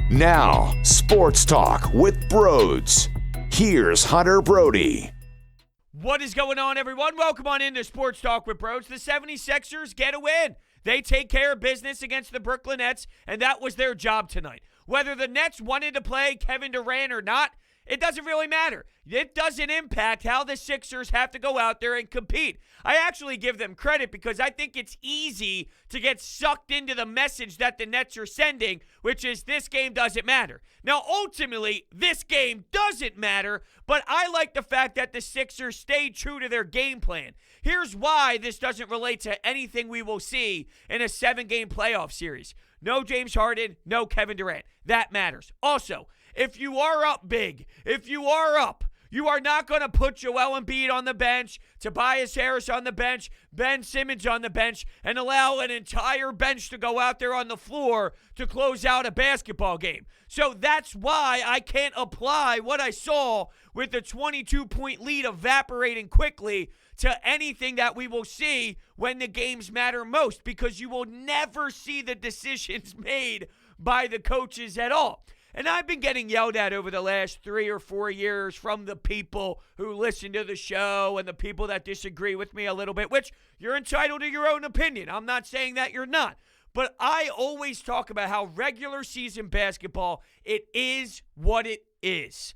Now, Sports Talk with Brodes. Here's Hunter Brody. What is going on, everyone? Welcome on into Sports Talk with Brodes. The 76ers get a win. They take care of business against the Brooklyn Nets, and that was their job tonight. Whether the Nets wanted to play Kevin Durant or not, it doesn't really matter. It doesn't impact how the Sixers have to go out there and compete. I actually give them credit because I think it's easy to get sucked into the message that the Nets are sending, which is this game doesn't matter. Now, ultimately, this game doesn't matter, but I like the fact that the Sixers stay true to their game plan. Here's why this doesn't relate to anything we will see in a 7-game playoff series. No James Harden, no Kevin Durant. That matters. Also, if you are up big, you are not going to put Joel Embiid on the bench, Tobias Harris on the bench, Ben Simmons on the bench, and allow an entire bench to go out there on the floor to close out a basketball game. So that's why I can't apply what I saw with the 22-point lead evaporating quickly to anything that we will see when the games matter most, because you will never see the decisions made by the coaches at all. And I've been getting yelled at over the last 3 or 4 years from the people who listen to the show and the people that disagree with me a little bit, which you're entitled to your own opinion. I'm not saying that you're not. But I always talk about how regular season basketball, it is what it is.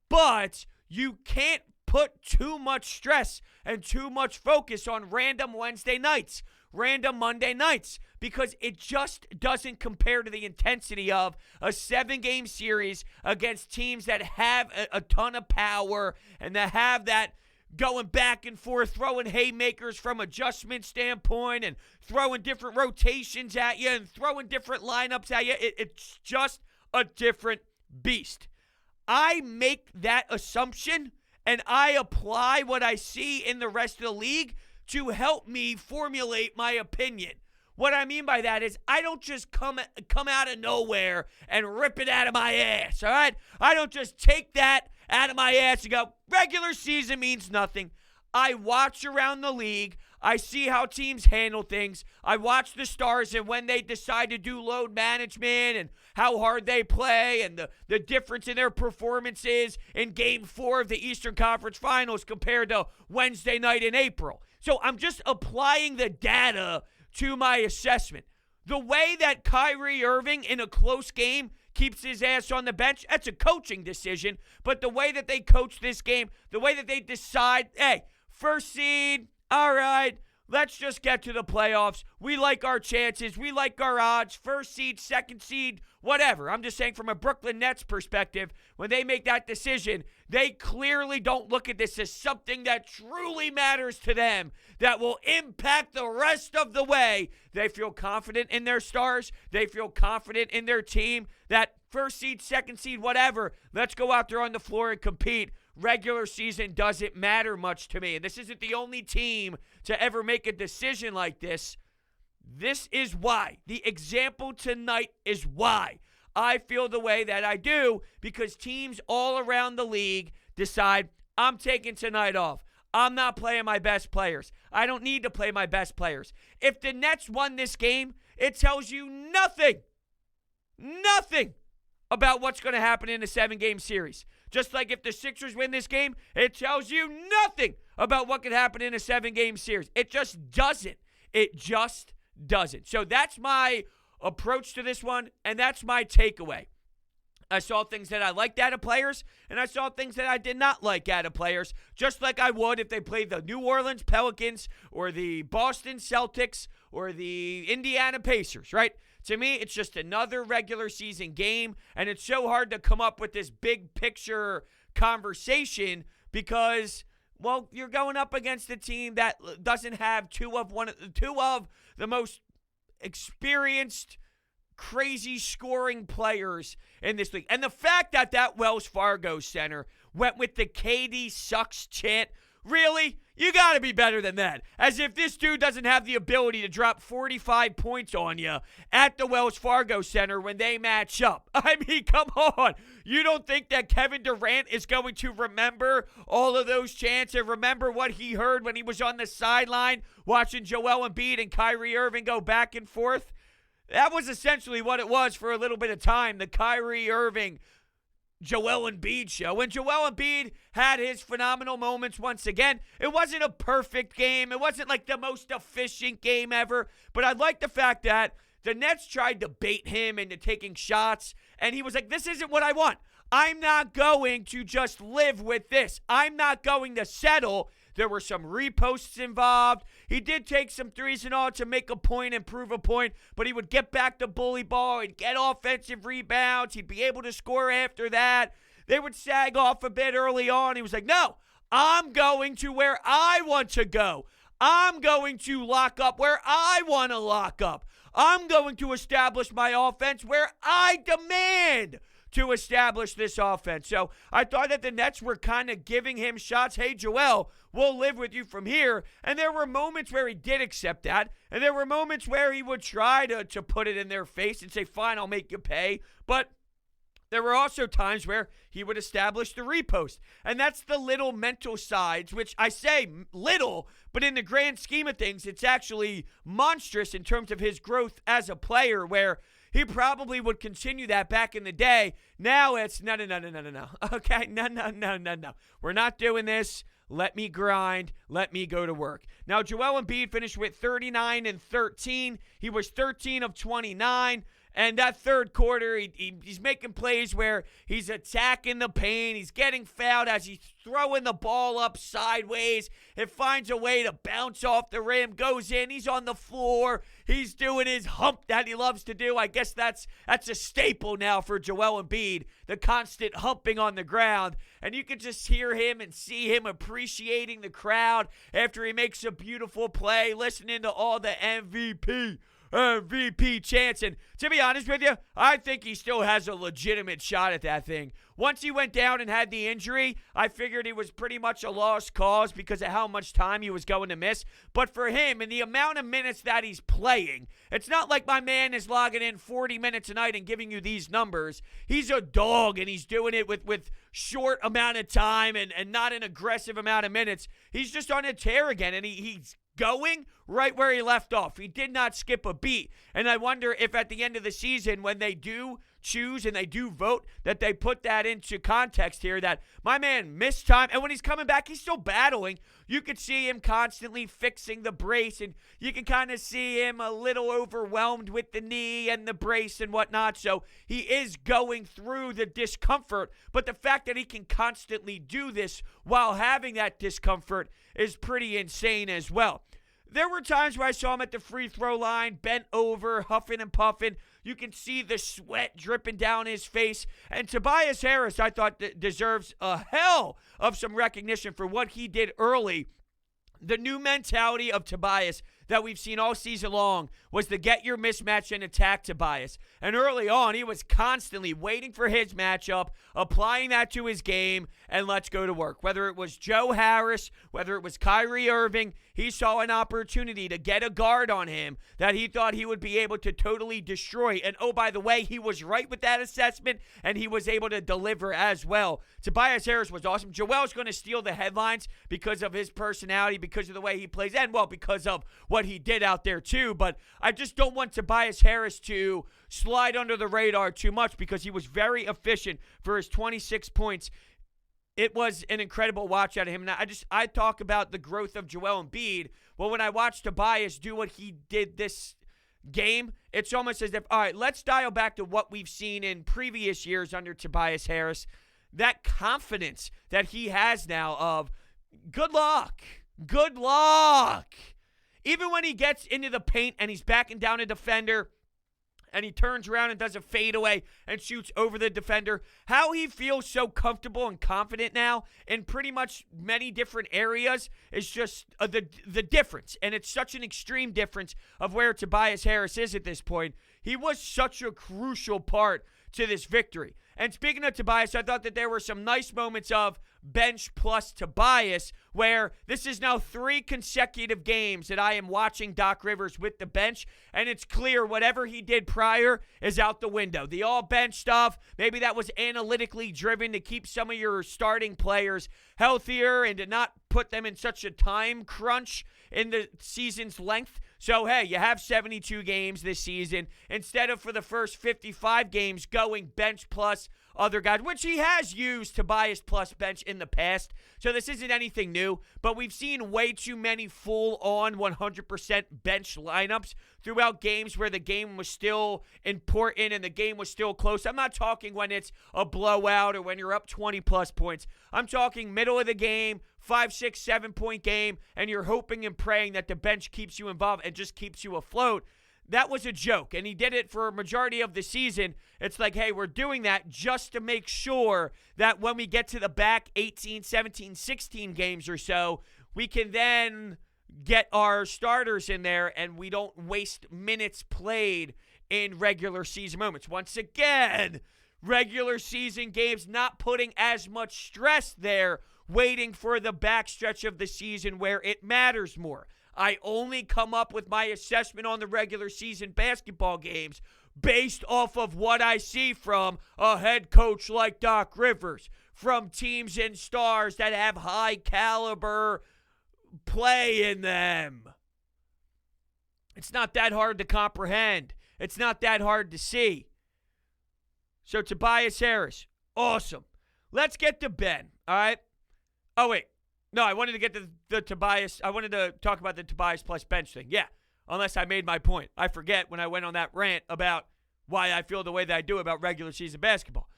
But you can't put too much stress and too much focus on random Wednesday nights, random Monday nights, because it just doesn't compare to the intensity of a 7-game series against teams that have a ton of power and that have that going back and forth, throwing haymakers from adjustment standpoint and throwing different rotations at you and throwing different lineups at you. It's just a different beast. I make that assumption and I apply what I see in the rest of the league to help me formulate my opinion. What I mean by that is I don't just come out of nowhere and rip it out of my ass, all right? I don't just take that out of my ass and go, regular season means nothing. I watch around the league. I see how teams handle things. I watch the stars and when they decide to do load management and how hard they play and the difference in their performances in Game 4 of the Eastern Conference Finals compared to Wednesday night in April. So I'm just applying the data to my assessment. The way that Kyrie Irving in a close game keeps his ass on the bench, that's a coaching decision. But the way that they coach this game, the way that they decide, hey, first seed, all right, let's just get to the playoffs. We like our chances. We like our odds. First seed, second seed, whatever. I'm just saying from a Brooklyn Nets perspective, when they make that decision, they clearly don't look at this as something that truly matters to them, that will impact the rest of the way. They feel confident in their stars. They feel confident in their team. That first seed, second seed, whatever, let's go out there on the floor and compete. Regular season doesn't matter much to me. And this isn't the only team to ever make a decision like this. This is why. The example tonight is why I feel the way that I do, because teams all around the league decide, I'm taking tonight off. I'm not playing my best players. I don't need to play my best players. If the Nets won this game, it tells you nothing about what's going to happen in a 7-game series. Just like if the Sixers win this game, it tells you nothing about what could happen in a 7-game series. It just doesn't. It just doesn't. So that's my approach to this one, and that's my takeaway. I saw things that I liked out of players, and I saw things that I did not like out of players, just like I would if they played the New Orleans Pelicans or the Boston Celtics or the Indiana Pacers, right? To me, it's just another regular season game, and it's so hard to come up with this big picture conversation because, well, you're going up against a team that doesn't have two of the most experienced, crazy scoring players in this league. And the fact that Wells Fargo center went with the KD sucks chant, really? You got to be better than that. As if this dude doesn't have the ability to drop 45 points on you at the Wells Fargo Center when they match up. I mean, come on. You don't think that Kevin Durant is going to remember all of those chants and remember what he heard when he was on the sideline watching Joel Embiid and Kyrie Irving go back and forth? That was essentially what it was for a little bit of time, the Kyrie Irving, Joel Embiid show. When Joel Embiid had his phenomenal moments once again, it wasn't a perfect game. It wasn't like the most efficient game ever. But I like the fact that the Nets tried to bait him into taking shots, and he was like, this isn't what I want. I'm not going to just live with this. I'm not going to settle. There were some reposts involved. He did take some threes and all to make a point and prove a point, but he would get back the bully ball and get offensive rebounds. He'd be able to score after that. They would sag off a bit early on. He was like, no, I'm going to where I want to go. I'm going to lock up where I want to lock up. I'm going to establish my offense where I demand to establish this offense. So I thought that the Nets were kind of giving him shots. Hey, Joel, we'll live with you from here. And there were moments where he did accept that. And there were moments where he would try to put it in their face and say, fine, I'll make you pay. But there were also times where he would establish the repost. And that's the little mental sides, which I say little, but in the grand scheme of things, it's actually monstrous in terms of his growth as a player, where he probably would continue that back in the day. Now it's no. Okay, no. We're not doing this. Let me grind. Let me go to work. Now, Joel Embiid finished with 39 and 13. He was 13 of 29. And that third quarter, he's making plays where he's attacking the paint. He's getting fouled as he's throwing the ball up sideways. It finds a way to bounce off the rim, goes in. He's on the floor. He's doing his hump that he loves to do. I guess that's a staple now for Joel Embiid, the constant humping on the ground. And you can just hear him and see him appreciating the crowd after he makes a beautiful play, listening to all the MVP chants. And to be honest with you, I think he still has a legitimate shot at that thing. Once he went down and had the injury, I figured he was pretty much a lost cause because of how much time he was going to miss. But for him and the amount of minutes that he's playing, it's not like my man is logging in 40 minutes a night and giving you these numbers. He's a dog, and he's doing it with short amount of time and not an aggressive amount of minutes. He's just on a tear again, and he's going right where he left off. He did not skip a beat. And I wonder if at the end of the season, when they do choose and they do vote, that they put that into context here, that my man missed time, and when he's coming back, he's still battling. You could see him constantly fixing the brace, and you can kind of see him a little overwhelmed with the knee and the brace and whatnot. So he is going through the discomfort, but the fact that he can constantly do this while having that discomfort is pretty insane as well. There were times where I saw him at the free throw line, bent over, huffing and puffing. You can see the sweat dripping down his face. And Tobias Harris, I thought, deserves a hell of some recognition for what he did early. The new mentality of Tobias that we've seen all season long was to get your mismatch and attack Tobias. And early on, he was constantly waiting for his matchup, applying that to his game, and let's go to work. Whether it was Joe Harris, whether it was Kyrie Irving, he saw an opportunity to get a guard on him that he thought he would be able to totally destroy. And oh, by the way, he was right with that assessment, and he was able to deliver as well. Tobias Harris was awesome. Joel's going to steal the headlines because of his personality, because of the way he plays, and, well, because of what he did out there too. But I just don't want Tobias Harris to slide under the radar too much because he was very efficient for his 26 points. It was an incredible watch out of him. Now, I talk about the growth of Joel Embiid. Well, when I watch Tobias do what he did this game, it's almost as if, all right, let's dial back to what we've seen in previous years under Tobias Harris. That confidence that he has now of good luck. Even when he gets into the paint and he's backing down a defender and he turns around and does a fadeaway and shoots over the defender, how he feels so comfortable and confident now in pretty much many different areas is just the difference. And it's such an extreme difference of where Tobias Harris is at this point. He was such a crucial part to this victory. And speaking of Tobias, I thought that there were some nice moments of bench plus Tobias, where this is now 3 consecutive games that I am watching Doc Rivers with the bench, and it's clear whatever he did prior is out the window. The all-bench stuff, maybe that was analytically driven to keep some of your starting players healthier and to not put them in such a time crunch in the season's length. So, hey, you have 72 games this season instead of for the first 55 games going bench plus other guys, which he has used Tobias plus bench in the past. So this isn't anything new, but we've seen way too many full-on 100% bench lineups throughout games where the game was still important and the game was still close. I'm not talking when it's a blowout or when you're up 20-plus points. I'm talking middle of the game, 5, 6, 7-point game, and you're hoping and praying that the bench keeps you involved and just keeps you afloat. That was a joke, and he did it for a majority of the season. It's like, hey, we're doing that just to make sure that when we get to the back 18, 17, 16 games or so, we can then get our starters in there and we don't waste minutes played in regular season moments. Once again, regular season games not putting as much stress there, waiting for the backstretch of the season where it matters more. I only come up with my assessment on the regular season basketball games based off of what I see from a head coach like Doc Rivers, from teams and stars that have high caliber play in them. It's not that hard to comprehend. It's not that hard to see. So Tobias Harris, awesome. Let's get to Ben, all right? Oh, wait. No, I wanted to get to the Tobias. I wanted to talk about the Tobias plus bench thing. Yeah, unless I made my point. I forget when I went on that rant about why I feel the way that I do about regular season basketball.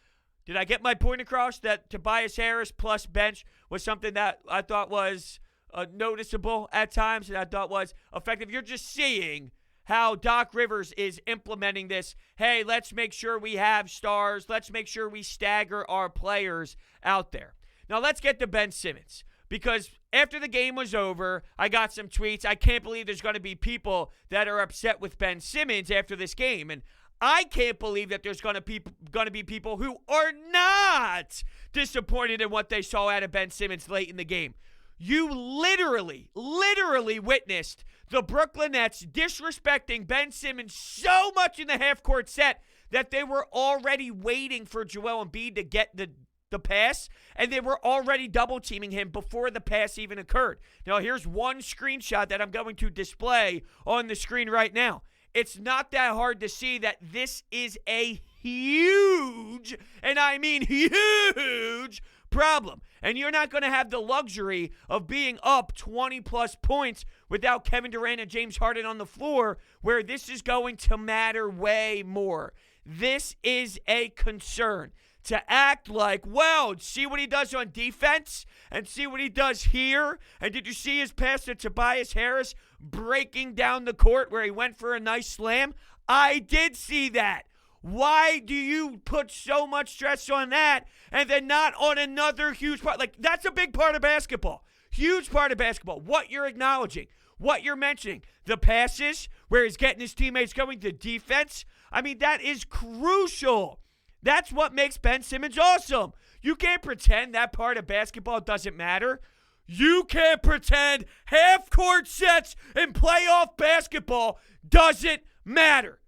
Did I get my point across that Tobias Harris plus bench was something that I thought was noticeable at times and I thought was effective? You're just seeing how Doc Rivers is implementing this. Hey, let's make sure we have stars. Let's make sure we stagger our players out there. Now, let's get to Ben Simmons. Because after the game was over, I got some tweets. I can't believe there's going to be people that are upset with Ben Simmons after this game. And I can't believe that there's going to be people who are not disappointed in what they saw out of Ben Simmons late in the game. You literally witnessed the Brooklyn Nets disrespecting Ben Simmons so much in the half-court set that they were already waiting for Joel Embiid to get the pass, and they were already double-teaming him before the pass even occurred. Now, here's one screenshot that I'm going to display on the screen right now. It's not that hard to see that this is a huge, and I mean huge, problem. And you're not going to have the luxury of being up 20-plus points without Kevin Durant and James Harden on the floor, where this is going to matter way more. This is a concern. To act like, well, see what he does on defense and see what he does here. And did you see his pass to Tobias Harris breaking down the court where he went for a nice slam? I did see that. Why do you put so much stress on that and then not on another huge part? Like, that's a big part of basketball. Huge part of basketball. What you're acknowledging, what you're mentioning, the passes where he's getting his teammates going to defense. I mean, that is crucial. That's what makes Ben Simmons awesome. You can't pretend that part of basketball doesn't matter. You can't pretend half-court sets in playoff basketball doesn't matter.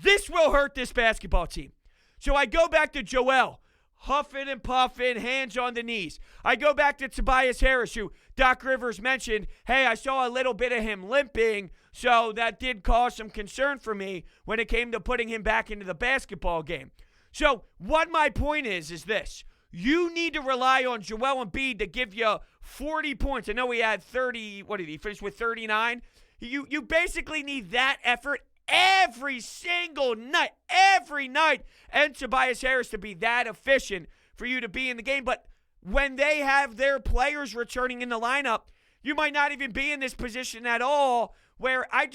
This will hurt this basketball team. So I go back to Joel, huffing and puffing, hands on the knees. I go back to Tobias Harris, who Doc Rivers mentioned, hey, I saw a little bit of him limping, so that did cause some concern for me when it came to putting him back into the basketball game. So what my point is this. You need to rely on Joel Embiid to give you 40 points. I know he had 30, what did he finish with, 39? You basically need that effort every single night, and Tobias Harris to be that efficient for you to be in the game. But when they have their players returning in the lineup, you might not even be in this position at all, where I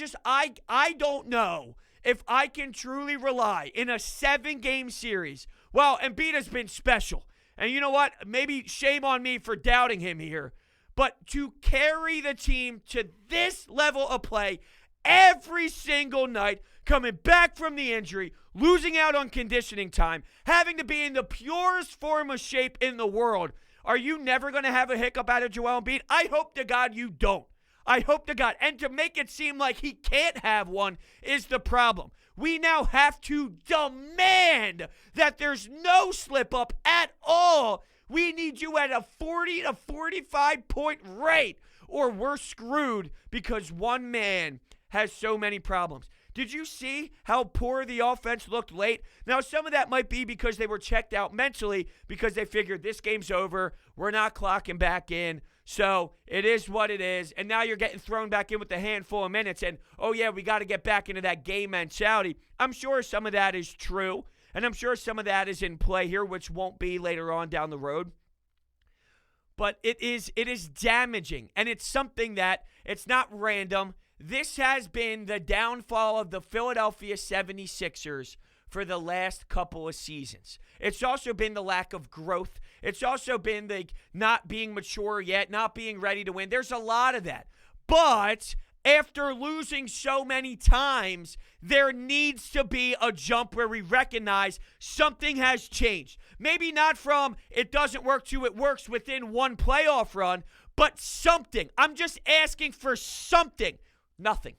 don't know if I can truly rely in a 7-game series. Well, Embiid has been special. And you know what? Maybe shame on me for doubting him here. But to carry the team to this level of play every single night, coming back from the injury, losing out on conditioning time, having to be in the purest form of shape in the world, are you never going to have a hiccup out of Joel Embiid? I hope to God you don't. I hope to God. And to make it seem like he can't have one is the problem. We now have to demand that there's no slip up at all. We need you at a 40 to 45 point rate, or we're screwed because one man has so many problems. Did you see how poor the offense looked late? Now, some of that might be because they were checked out mentally because they figured this game's over. We're not clocking back in. So it is what it is. And now you're getting thrown back in with a handful of minutes. And, oh, yeah, we got to get back into that game mentality. I'm sure some of that is true. And I'm sure some of that is in play here, which won't be later on down the road. But it is damaging. And it's something that it's not random. This has been the downfall of the Philadelphia 76ers for the last couple of seasons. It's also been the lack of growth. It's also been the not being mature yet, not being ready to win. There's a lot of that. But after losing so many times, there needs to be a jump where we recognize something has changed. Maybe not from it doesn't work to it works within one playoff run, but something. I'm just asking for something. Nothing.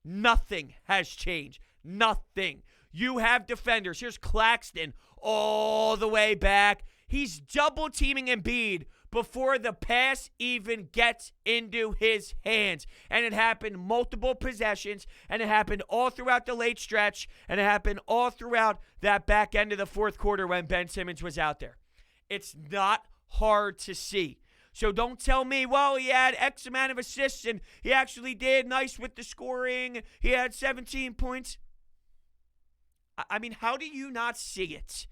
Nothing has changed. Nothing. You have defenders. Here's Claxton all the way back. He's double teaming Embiid before the pass even gets into his hands. And it happened multiple possessions, and it happened all throughout the late stretch, and it happened all throughout that back end of the fourth quarter when Ben Simmons was out there. It's not hard to see. So don't tell me, well, he had X amount of assists and he actually did nice with the scoring. He had 17 points. I mean, how do you not see it?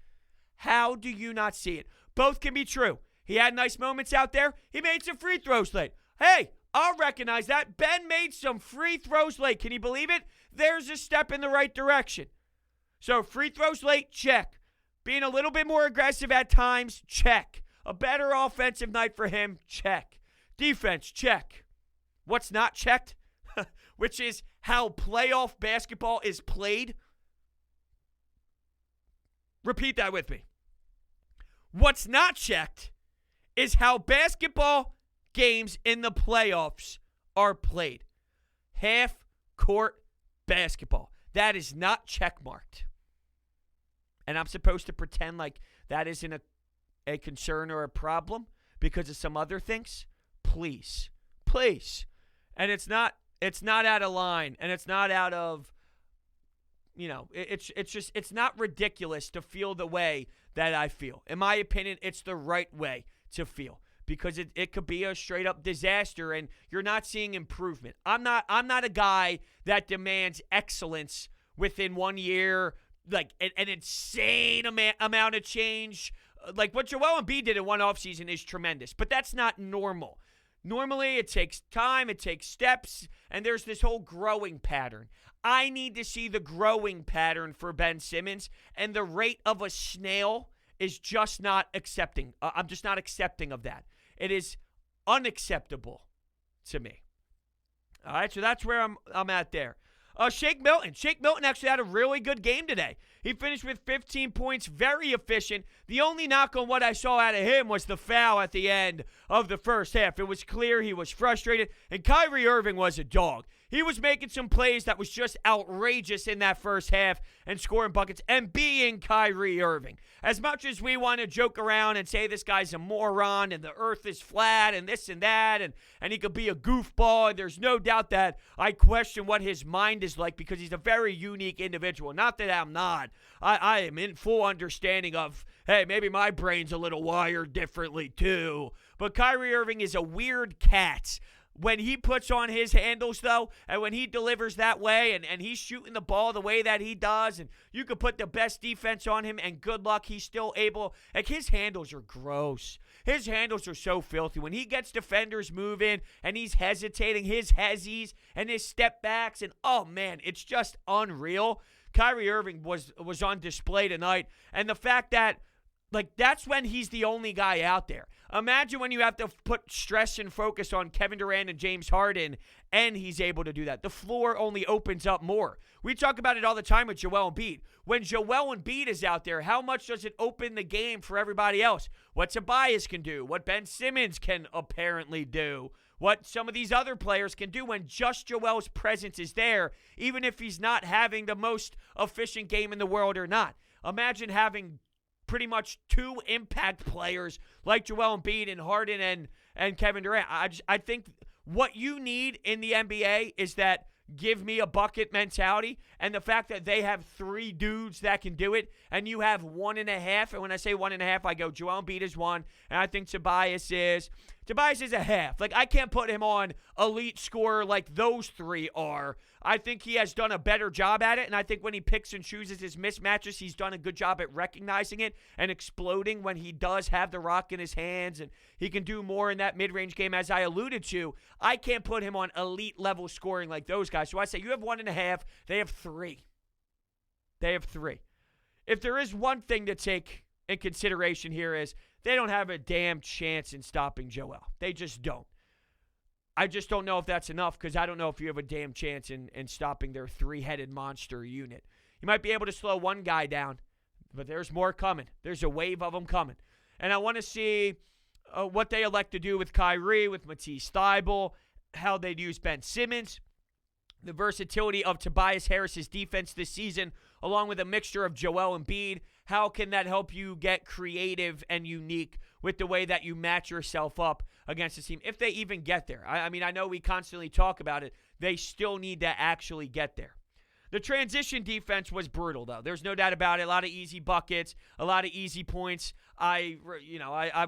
How do you not see it? Both can be true. He had nice moments out there. He made some free throws late. Hey, I'll recognize that. Ben made some free throws late. Can you believe it? There's a step in the right direction. So free throws late, check. Being a little bit more aggressive at times, check. A better offensive night for him, check. Defense, check. What's not checked? Which is how playoff basketball is played. Repeat that with me. What's not checked is how basketball games in the playoffs are played. Half-court basketball. That is not checkmarked. And I'm supposed to pretend like that isn't a concern or a problem because of some other things? Please. And it's not out of line, and it's not out of, it's not ridiculous to feel the way that I feel. In my opinion, it's the right way to feel because it could be a straight up disaster and you're not seeing improvement. I'm not a guy that demands excellence within 1 year, like an insane amount of change. Like what Joel Embiid did in one offseason is tremendous, but that's not normal. Normally, it takes time, it takes steps, and there's this whole growing pattern. I need to see the growing pattern for Ben Simmons, and the rate of a snail is just not accepting. I'm just not accepting of that. It is unacceptable to me. All right, so that's where I'm at there. Shake Milton. Shake Milton actually had a really good game today. He finished with 15 points, very efficient. The only knock on what I saw out of him was the foul at the end of the first half. It was clear he was frustrated, and Kyrie Irving was a dog. He was making some plays that was just outrageous in that first half and scoring buckets and being Kyrie Irving. As much as we want to joke around and say this guy's a moron and the earth is flat and this and that and he could be a goofball, and there's no doubt that I question what his mind is like because he's a very unique individual. Not that I'm not. I am in full understanding of, hey, maybe my brain's a little wired differently too. But Kyrie Irving is a weird cat. When he puts on his handles, though, and when he delivers that way, and he's shooting the ball the way that he does, and you could put the best defense on him, and good luck, he's still able. Like, his handles are gross. His handles are so filthy. When he gets defenders moving, and he's hesitating, his hezzies, and his step backs, and oh, man, it's just unreal. Kyrie Irving was on display tonight, and the fact that, like, that's when he's the only guy out there. Imagine when you have to put stress and focus on Kevin Durant and James Harden, and he's able to do that. The floor only opens up more. We talk about it all the time with Joel Embiid. When Joel Embiid is out there, how much does it open the game for everybody else? What Tobias can do, what Ben Simmons can apparently do, what some of these other players can do when just Joel's presence is there, even if he's not having the most efficient game in the world or not. Imagine having pretty much two impact players like Joel Embiid and Harden and Kevin Durant. I think what you need in the NBA is that give me a bucket mentality, and the fact that they have 3 dudes that can do it, and you have 1.5. And when I say 1.5, I go Joel Embiid is 1, and I think Tobias is a half. Like, I can't put him on elite scorer like those 3 are. I think he has done a better job at it, and I think when he picks and chooses his mismatches, he's done a good job at recognizing it and exploding when he does have the rock in his hands, and he can do more in that mid-range game, as I alluded to. I can't put him on elite-level scoring like those guys. So I say you have 1.5, they have 3. They have 3. If there is one thing to take in consideration here is they don't have a damn chance in stopping Joel. They just don't. I just don't know if that's enough, because I don't know if you have a damn chance in stopping their 3-headed monster unit. You might be able to slow one guy down, but there's more coming. There's a wave of them coming. And I want to see what they elect to do with Kyrie, with Matisse Thybulle, how they'd use Ben Simmons, the versatility of Tobias Harris's defense this season, along with a mixture of Joel Embiid. How can that help you get creative and unique with the way that you match yourself up against the team, if they even get there? I mean, I know we constantly talk about it. They still need to actually get there. The transition defense was brutal, though. There's no doubt about it. A lot of easy buckets, a lot of easy points. I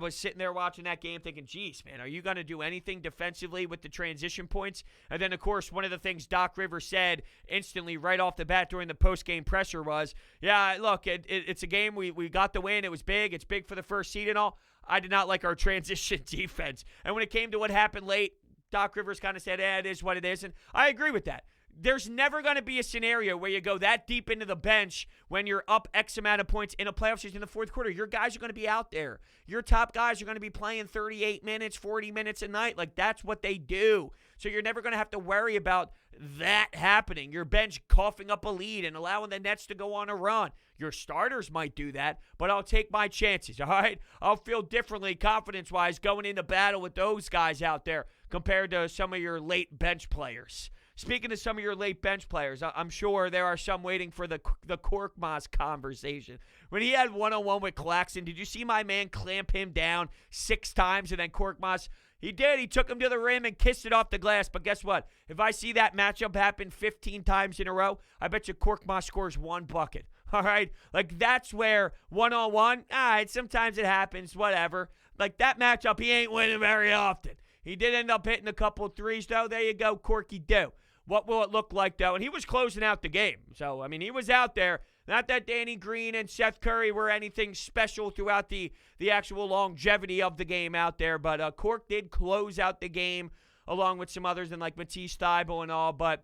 was sitting there watching that game thinking, geez, man, are you going to do anything defensively with the transition points? And then, of course, one of the things Doc Rivers said instantly right off the bat during the post-game presser was, yeah, look, it's a game. We got the win. It was big. It's big for the first seed and all. I did not like our transition defense. And when it came to what happened late, Doc Rivers kind of said, it is what it is. And I agree with that. There's never going to be a scenario where you go that deep into the bench when you're up X amount of points in a playoff season in the fourth quarter. Your guys are going to be out there. Your top guys are going to be playing 38 minutes, 40 minutes a night. Like, that's what they do. So you're never going to have to worry about that happening. Your bench coughing up a lead and allowing the Nets to go on a run. Your starters might do that, but I'll take my chances, all right? I'll feel differently confidence-wise going into battle with those guys out there compared to some of your late bench players. Speaking of some of your late bench players, I'm sure there are some waiting for the Korkmaz conversation. When he had one-on-one with Claxton, did you see my man clamp him down 6 times and then Korkmaz? He did. He took him to the rim and kissed it off the glass. But guess what? If I see that matchup happen 15 times in a row, I bet you Korkmaz scores 1 bucket. All right? Like, that's where one-on-one, all right, sometimes it happens, whatever. Like, that matchup, he ain't winning very often. He did end up hitting a couple of threes, though. There you go, Corky do. What will it look like, though? And he was closing out the game. So, I mean, he was out there. Not that Danny Green and Seth Curry were anything special throughout the actual longevity of the game out there. But Cork did close out the game along with some others, and like Matisse Thybulle and all. But,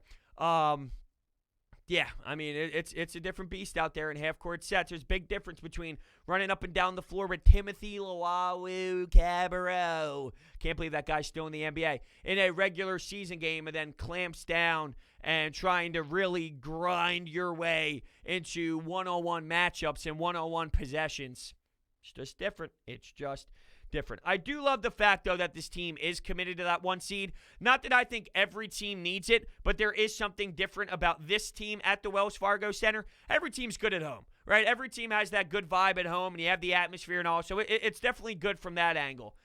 yeah, I mean, it's a different beast out there in half-court sets. There's a big difference between running up and down the floor with Timothy Luwawu Cabarrot. Can't believe that guy's still in the NBA. In a regular season game and then clamps down and trying to really grind your way into one-on-one matchups and one-on-one possessions. It's just different. It's just different. I do love the fact, though, that this team is committed to that 1 seed. Not that I think every team needs it, but there is something different about this team at the Wells Fargo Center. Every team's good at home, right? Every team has that good vibe at home, and you have the atmosphere and all, so it's definitely good from that angle.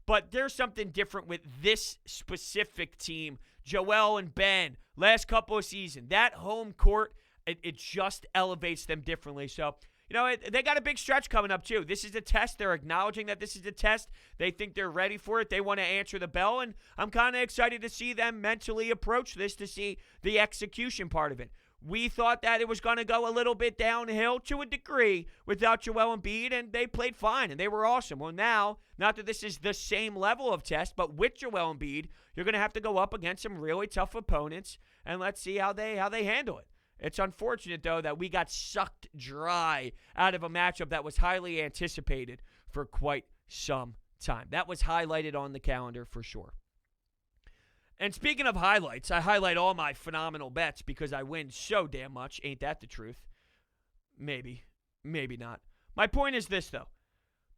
But there's something different with this specific team. Joel and Ben, last couple of seasons, that home court, it just elevates them differently. So, you know, they got a big stretch coming up, too. This is a test. They're acknowledging that this is a test. They think they're ready for it. They want to answer the bell, and I'm kind of excited to see them mentally approach this to see the execution part of it. We thought that it was going to go a little bit downhill to a degree without Joel Embiid, and they played fine, and they were awesome. Well, now, not that this is the same level of test, but with Joel Embiid, you're going to have to go up against some really tough opponents, and let's see how they handle it. It's unfortunate, though, that we got sucked dry out of a matchup that was highly anticipated for quite some time. That was highlighted on the calendar for sure. And speaking of highlights, I highlight all my phenomenal bets because I win so damn much. Ain't that the truth? Maybe. Maybe not. My point is this, though.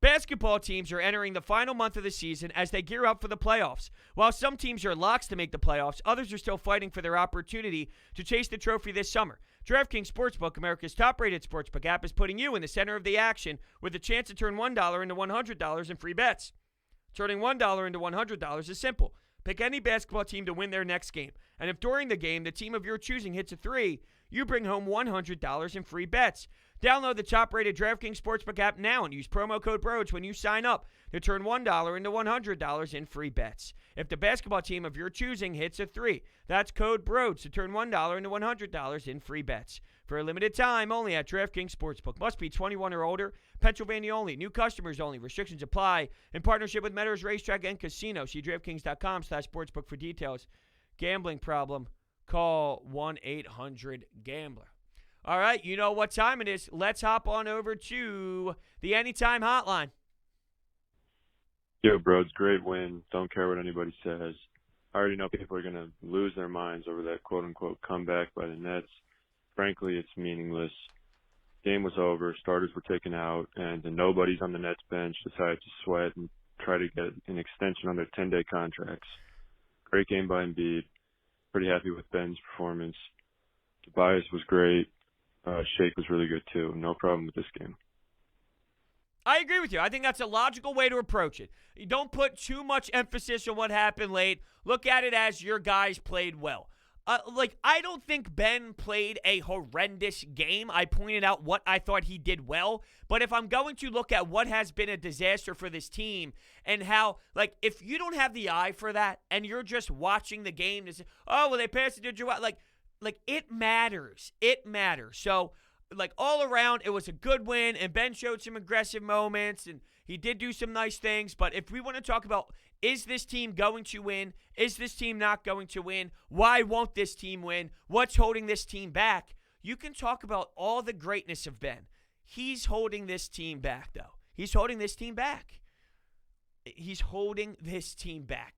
Basketball teams are entering the final month of the season as they gear up for the playoffs. While some teams are locks to make the playoffs, others are still fighting for their opportunity to chase the trophy this summer. DraftKings Sportsbook, America's top-rated sportsbook app, is putting you in the center of the action with a chance to turn $1 into $100 in free bets. Turning $1 into $100 is simple. Pick any basketball team to win their next game. And if during the game the team of your choosing hits a three, you bring home $100 in free bets. Download the top-rated DraftKings Sportsbook app now and use promo code Brodes when you sign up to turn $1 into $100 in free bets. If the basketball team of your choosing hits a three, that's code Brodes to turn $1 into $100 in free bets. For a limited time, only at DraftKings Sportsbook. Must be 21 or older. Pennsylvania only. New customers only. Restrictions apply. In partnership with Meadows Racetrack and Casino. See DraftKings.com/sportsbook for details. Gambling problem? Call 1-800-GAMBLER. All right, you know what time it is. Let's hop on over to the Anytime Hotline. Yo, Brodes, great win. Don't care what anybody says. I already know people are going to lose their minds over that quote-unquote comeback by the Nets. Frankly, it's meaningless. Game was over. Starters were taken out, and the nobodies on the Nets bench decided to sweat and try to get an extension on their 10-day contracts. Great game by Embiid. Pretty happy with Ben's performance. Tobias was great. Shake was really good, too. No problem with this game. I agree with you. I think that's a logical way to approach it. You don't put too much emphasis on what happened late. Look at it as your guys played well. I don't think Ben played a horrendous game. I pointed out what I thought he did well. But if I'm going to look at what has been a disaster for this team and how, if you don't have the eye for that and you're just watching the game to say, oh, well, they passed it to Joel, it matters. It matters. So, all around, it was a good win, and Ben showed some aggressive moments, and he did do some nice things. But if we want to talk about, is this team going to win? Is this team not going to win? Why won't this team win? What's holding this team back? You can talk about all the greatness of Ben. He's holding this team back, though. He's holding this team back. He's holding this team back.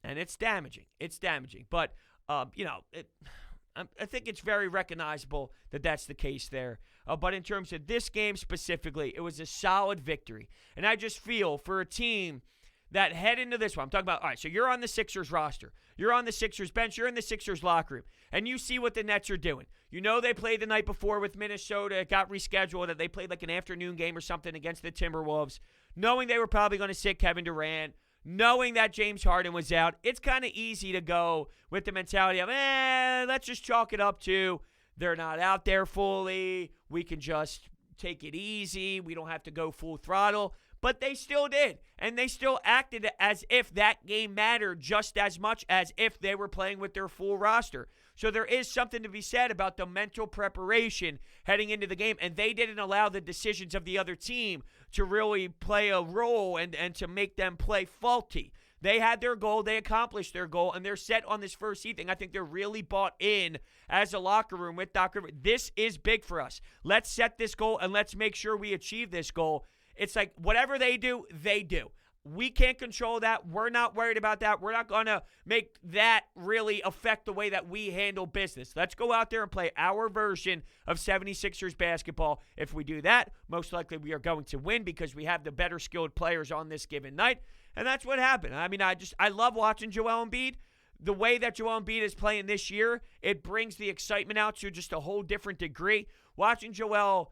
And it's damaging. It's damaging. But, I think it's very recognizable that that's the case there. But in terms of this game specifically, it was a solid victory. And I just feel for a team that head into this one, I'm talking about, all right, so you're on the Sixers roster. You're on the Sixers bench. You're in the Sixers locker room. And you see what the Nets are doing. You know they played the night before with Minnesota. It got rescheduled. That they played an afternoon game or something against the Timberwolves. Knowing they were probably going to sit Kevin Durant. Knowing that James Harden was out, it's kind of easy to go with the mentality of, let's just chalk it up to they're not out there fully. We can just take it easy. We don't have to go full throttle. But they still did. And they still acted as if that game mattered just as much as if they were playing with their full roster. So there is something to be said about the mental preparation heading into the game. And they didn't allow the decisions of the other team to really play a role and to make them play faulty. They had their goal. They accomplished their goal. And they're set on this first seed thing. I think they're really bought in as a locker room with Doc Rivers. This is big for us. Let's set this goal and let's make sure we achieve this goal. It's like whatever they do, they do. We can't control that. We're not worried about that. We're not going to make that really affect the way that we handle business. Let's go out there and play our version of 76ers basketball. If we do that, most likely we are going to win because we have the better skilled players on this given night. And that's what happened. I mean, I love watching Joel Embiid. The way that Joel Embiid is playing this year, it brings the excitement out to just a whole different degree. Watching Joel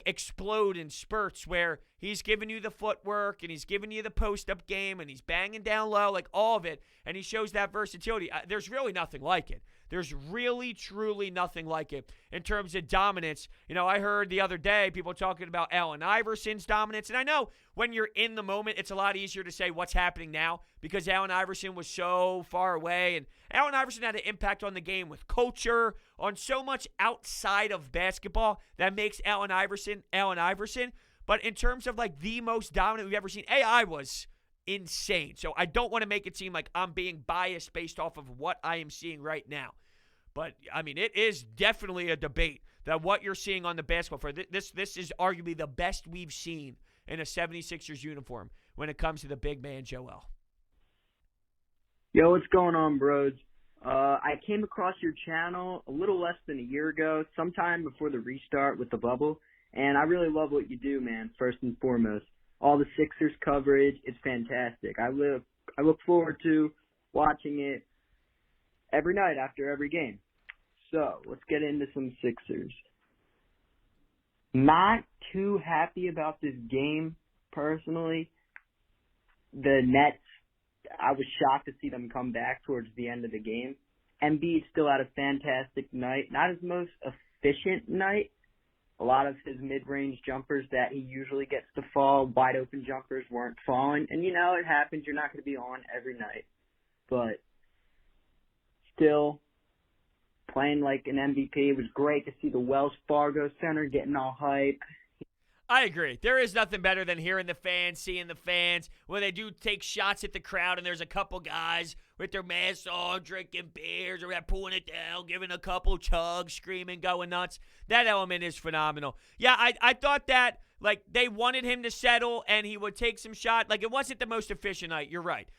explode in spurts where he's giving you the footwork and he's giving you the post-up game and he's banging down low, all of it, and he shows that versatility. There's really nothing like it. There's really, truly nothing like it in terms of dominance. I heard the other day people talking about Allen Iverson's dominance, and I know when you're in the moment, it's a lot easier to say what's happening now because Allen Iverson was so far away, and Allen Iverson had an impact on the game with culture, on so much outside of basketball that makes Allen Iverson Allen Iverson. But in terms of the most dominant we've ever seen, AI was insane. So I don't want to make it seem like I'm being biased based off of what I am seeing right now. But, I mean, it is definitely a debate that what you're seeing on the basketball floor, this is arguably the best we've seen in a 76ers uniform when it comes to the big man, Joel. Yo, what's going on, Brodes? I came across your channel a little less than a year ago, sometime before the restart with the bubble, and I really love what you do, man, first and foremost. All the Sixers coverage, it's fantastic. I look forward to watching it every night after every game. So, let's get into some Sixers. Not too happy about this game, personally. the Nets, I was shocked to see them come back towards the end of the game. Embiid still had a fantastic night. Not his most efficient night. A lot of his mid-range jumpers that he usually gets to fall, wide-open jumpers, weren't falling. And, you know, it happens. You're not going to be on every night. But still, playing like an MVP. It was great to see the Wells Fargo Center getting all hype. I agree. There is nothing better than hearing the fans, seeing the fans, when they do take shots at the crowd and there's a couple guys with their masks on, drinking beers, or pulling it down, giving a couple chugs, screaming, going nuts. That element is phenomenal. Yeah, I thought that, like, they wanted him to settle and he would take some shot. Like, it wasn't the most efficient night. You're right.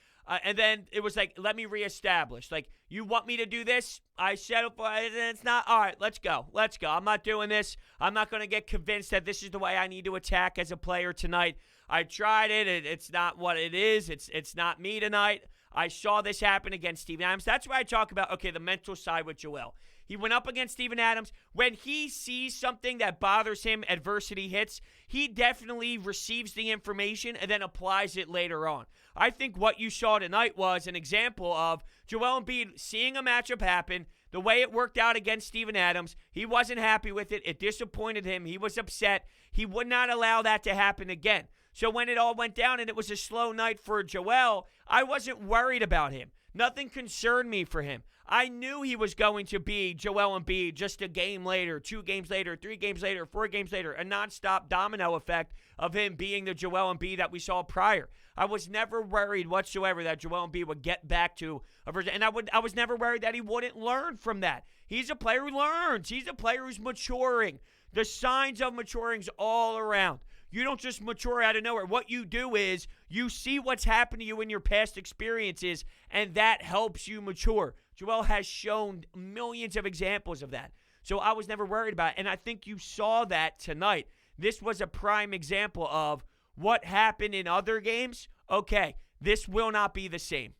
And then it was like, let me reestablish. Like, you want me to do this? I settle for it, and it's not. All right, let's go. Let's go. I'm not doing this. I'm not going to get convinced that this is the way I need to attack as a player tonight. I tried it. It's not what it is. It's not me tonight. I saw this happen against Steven Adams. That's why I talk about, okay, the mental side with Joel. He went up against Steven Adams. When he sees something that bothers him, adversity hits, he definitely receives the information and then applies it later on. I think what you saw tonight was an example of Joel Embiid seeing a matchup happen, the way it worked out against Steven Adams. He wasn't happy with it. It disappointed him. He was upset. He would not allow that to happen again. So when it all went down and it was a slow night for Joel, I wasn't worried about him. Nothing concerned me for him. I knew he was going to be Joel Embiid just a game later, 2 games later, 3 games later, 4 games later, a nonstop domino effect of him being the Joel Embiid that we saw prior. I was never worried whatsoever that Joel Embiid would get back to a version, and I was never worried that he wouldn't learn from that. He's a player who learns. He's a player who's maturing. The signs of maturing's all around. You don't just mature out of nowhere. What you do is you see what's happened to you in your past experiences, and that helps you mature. Joel has shown millions of examples of that. So I was never worried about it, and I think you saw that tonight. This was a prime example of what happened in other games. Okay, this will not be the same.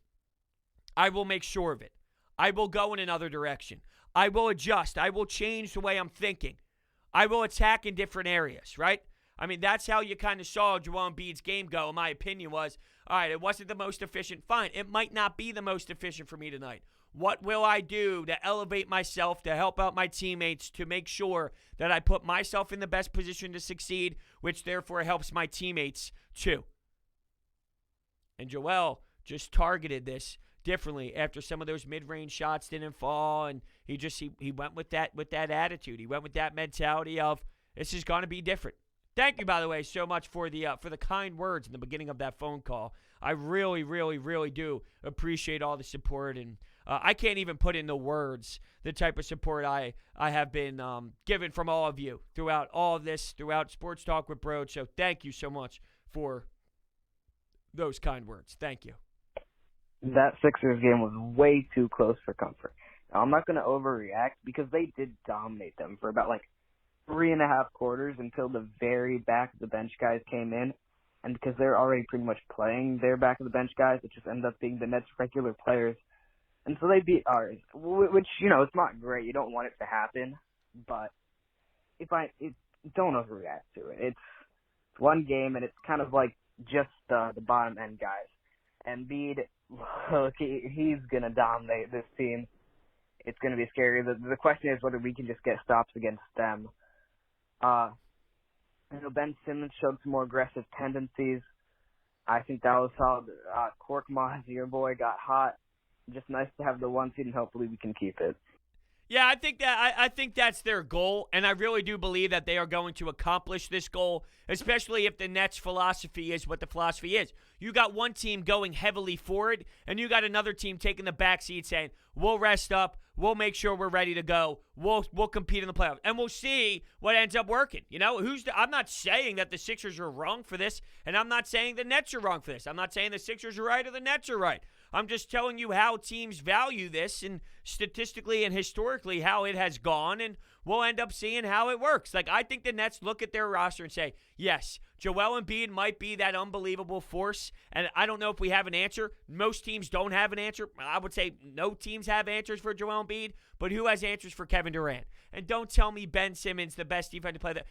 I will make sure of it. I will go in another direction. I will adjust. I will change the way I'm thinking. I will attack in different areas, right? I mean, that's how you kind of saw Joel Embiid's game go. My opinion was, all right, it wasn't the most efficient. Fine, it might not be the most efficient for me tonight. What will I do to elevate myself, to help out my teammates, to make sure that I put myself in the best position to succeed, which therefore helps my teammates too? And Joel just targeted this differently after some of those mid-range shots didn't fall, and he went with that attitude. He went with that mentality of, this is going to be different. Thank you, by the way, so much for the kind words in the beginning of that phone call. I really, really, really do appreciate all the support, and I can't even put into words the type of support I have been given from all of you throughout all of this, throughout Sports Talk with Brodes. So thank you so much for those kind words. Thank you. That Sixers game was way too close for comfort. Now, I'm not going to overreact because they did dominate them for about 3.5 quarters until the very back of the bench guys came in. And because they're already pretty much playing their back of the bench guys, it just ended up being the Nets' regular players. And so they beat ours, which, it's not great. You don't want it to happen. But don't overreact to it. It's one game, and it's kind of like just the bottom end guys. Embiid, look, he's going to dominate this team. It's going to be scary. The question is whether we can just get stops against them. Ben Simmons showed some more aggressive tendencies. I think that was solid. Korkmaz, your boy, got hot. Just nice to have the 1 seed, and hopefully we can keep it. Yeah, I think that's their goal, and I really do believe that they are going to accomplish this goal, especially if the Nets' philosophy is what the philosophy is. You got one team going heavily forward, and you got another team taking the backseat saying, we'll rest up, we'll make sure we're ready to go, we'll compete in the playoffs, and we'll see what ends up working. I'm not saying that the Sixers are wrong for this, and I'm not saying the Nets are wrong for this. I'm not saying the Sixers are right or the Nets are right. I'm just telling you how teams value this, and statistically and historically how it has gone, and we'll end up seeing how it works. I think the Nets look at their roster and say, yes, Joel Embiid might be that unbelievable force, and I don't know if we have an answer. Most teams don't have an answer. I would say no teams have answers for Joel Embiid, but who has answers for Kevin Durant? And don't tell me Ben Simmons, the best defensive player.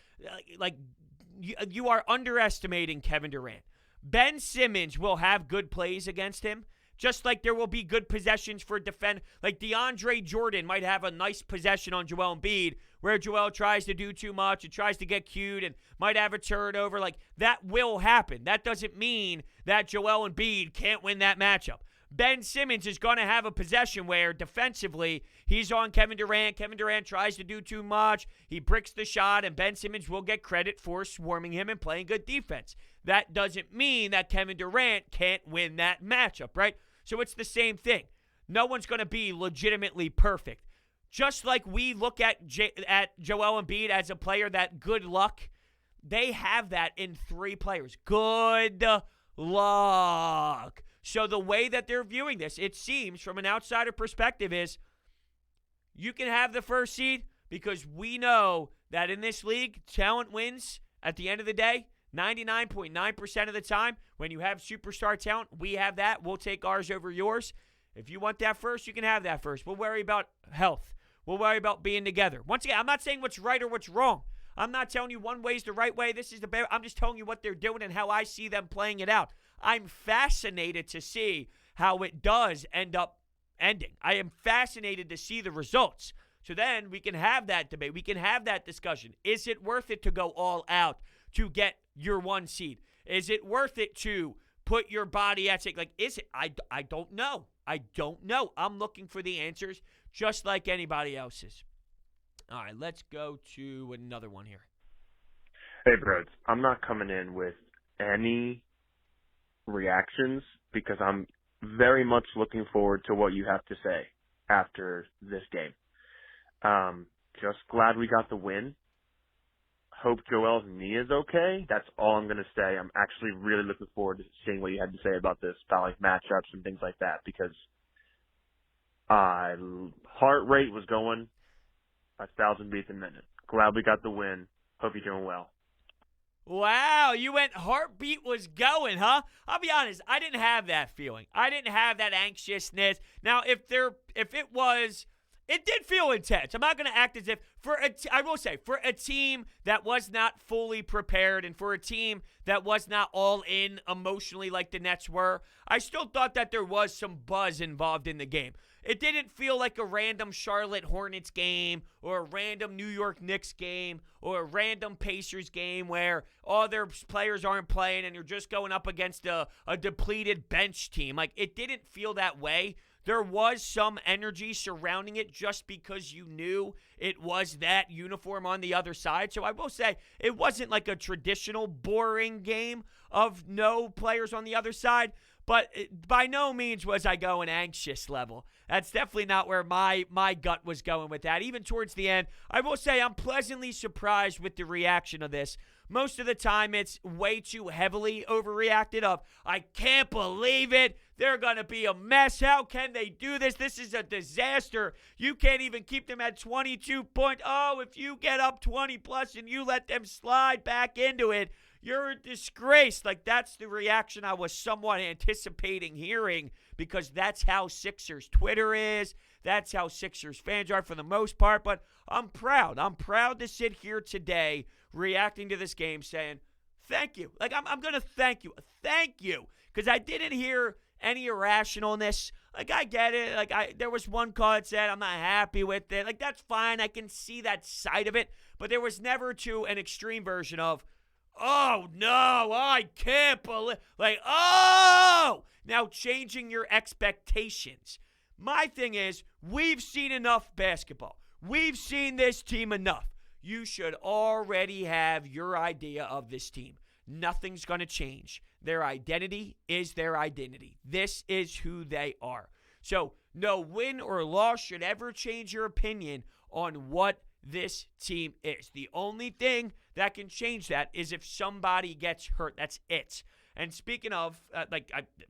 You are underestimating Kevin Durant. Ben Simmons will have good plays against him, just like there will be good possessions for defend. Like DeAndre Jordan might have a nice possession on Joel Embiid where Joel tries to do too much and tries to get cute and might have a turnover. Like, that will happen. That doesn't mean that Joel Embiid can't win that matchup. Ben Simmons is going to have a possession where defensively he's on Kevin Durant. Kevin Durant tries to do too much. He bricks the shot, and Ben Simmons will get credit for swarming him and playing good defense. That doesn't mean that Kevin Durant can't win that matchup, right? So it's the same thing. No one's going to be legitimately perfect. Just like we look at Joel Embiid as a player that good luck, they have that in 3 players. Good luck. So the way that they're viewing this, it seems from an outsider perspective, is you can have the first seed because we know that in this league, talent wins at the end of the day. 99.9% of the time, when you have superstar talent, we have that. We'll take ours over yours. If you want that first, you can have that first. We'll worry about health. We'll worry about being together. Once again, I'm not saying what's right or what's wrong. I'm not telling you one way is the right way. This is the better. I'm just telling you what they're doing and how I see them playing it out. I'm fascinated to see how it does end up ending. I am fascinated to see the results. So then we can have that debate. We can have that discussion. Is it worth it to go all out to get your 1 seed? Is it worth it to put your body at stake? Like, is it? I don't know. I don't know. I'm looking for the answers just like anybody else is. All right, let's go to another one here. Hey, Brodes. I'm not coming in with any reactions because I'm very much looking forward to what you have to say after this game. Just glad we got the win. Hope Joel's knee is okay. That's all I'm going to say. I'm actually really looking forward to seeing what you had to say about this, about like matchups and things like that, because heart rate was going 1,000 beats a minute. Glad we got the win. Hope you're doing well. Wow, you went heartbeat was going, huh? I'll be honest, I didn't have that feeling. I didn't have that anxiousness. Now, if it was, it did feel intense. I'm not going to act as if, I will say, for a team that was not fully prepared and for a team that was not all in emotionally like the Nets were, I still thought that there was some buzz involved in the game. It didn't feel like a random Charlotte Hornets game or a random New York Knicks game or a random Pacers game where all their players aren't playing and you're just going up against a depleted bench team. Like, it didn't feel that way. There was some energy surrounding it just because you knew it was that uniform on the other side. So I will say it wasn't like a traditional boring game of no players on the other side. But by no means was I going anxious level. That's definitely not where my gut was going with that. Even towards the end, I will say I'm pleasantly surprised with the reaction of this. Most of the time, it's way too heavily overreacted of, I can't believe it. They're going to be a mess. How can they do this? This is a disaster. You can't even keep them at 22 points. Oh, if you get up 20 plus and you let them slide back into it, you're a disgrace. Like, that's the reaction I was somewhat anticipating hearing because that's how Sixers Twitter is. That's how Sixers fans are for the most part. But I'm proud. I'm proud to sit here today reacting to this game saying, thank you. Like, I'm going to thank you. Thank you. Because I didn't hear any irrationalness. Like, I get it. Like, there was one call that said, I'm not happy with it. Like, that's fine. I can see that side of it. But there was never to an extreme version of, oh, no, I can't believe, like, oh, now changing your expectations. My thing is, we've seen enough basketball. We've seen this team enough. You should already have your idea of this team. Nothing's going to change. Their identity is their identity. This is who they are. So no win or loss should ever change your opinion on what this team is. The only thing that can change that is if somebody gets hurt. That's it. And speaking of,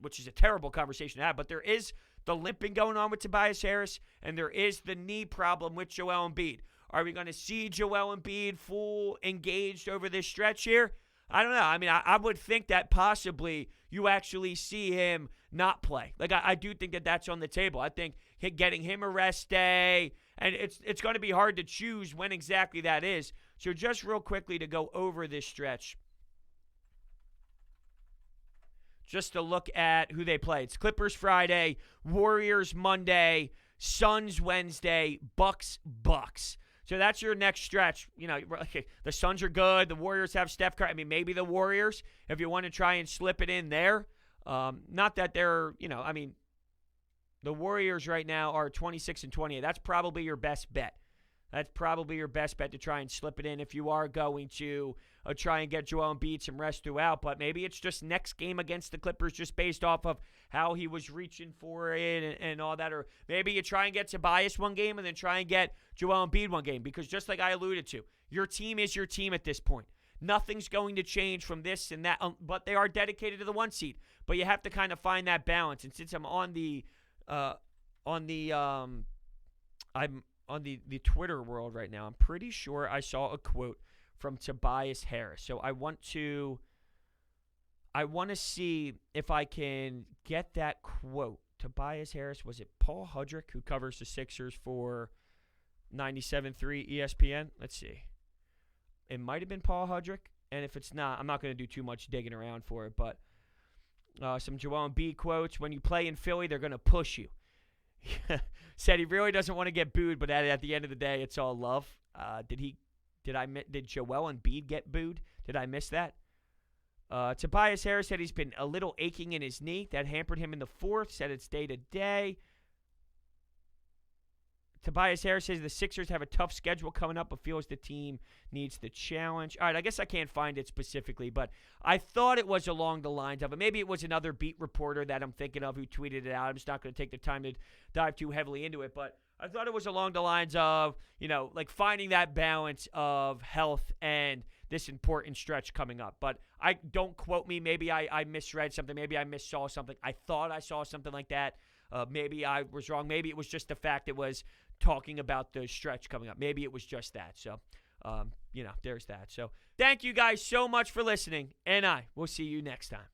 which is a terrible conversation to have, but there is the limping going on with Tobias Harris, and there is the knee problem with Joel Embiid. Are we going to see Joel Embiid full engaged over this stretch here? I don't know. I mean, I would think that possibly you actually see him not play. Like, I do think that that's on the table. I think getting him a rest day, and it's going to be hard to choose when exactly that is. So just real quickly to go over this stretch. just to look at who they play. It's Clippers Friday, Warriors Monday, Suns Wednesday, Bucks. So that's your next stretch. The Suns are good. The Warriors have Steph Curry. I mean, maybe the Warriors, if you want to try and slip it in there. Not that they're, the Warriors right now are 26-28. That's probably your best bet. That's probably your best bet to try and slip it in if you are going to try and get Joel Embiid some rest throughout. But maybe it's just next game against the Clippers just based off of how he was reaching for it and all that. Or maybe you try and get Tobias one game and then try and get Joel Embiid one game. Because just like I alluded to, your team is your team at this point. Nothing's going to change from this and that. But they are dedicated to the 1 seed. But you have to kind of find that balance. And since I'm on the Twitter world right now, I'm pretty sure I saw a quote from Tobias Harris. So I want to see if I can get that quote. Tobias Harris, was it Paul Hudrick who covers the Sixers for 97.3 ESPN? Let's see. It might have been Paul Hudrick, and if it's not, I'm not going to do too much digging around for it, but some Joel Embiid quotes. When you play in Philly, they're going to push you. Said he really doesn't want to get booed, but at the end of the day, it's all love. Did Joel Embiid get booed? Did I miss that? Tobias Harris said he's been a little aching in his knee. That hampered him in the fourth. Said it's day to day. Tobias Harris says the Sixers have a tough schedule coming up, but feels the team needs the challenge. All right, I guess I can't find it specifically, but I thought it was along the lines of it. Maybe it was another beat reporter that I'm thinking of who tweeted it out. I'm just not going to take the time to dive too heavily into it, but I thought it was along the lines of, like finding that balance of health and this important stretch coming up. But don't quote me. Maybe I misread something. Maybe I missaw something. I thought I saw something like that. Maybe I was wrong. Maybe it was just the fact it was talking about the stretch coming up. Maybe it was just that. So, there's that. So, thank you guys so much for listening, and I will see you next time.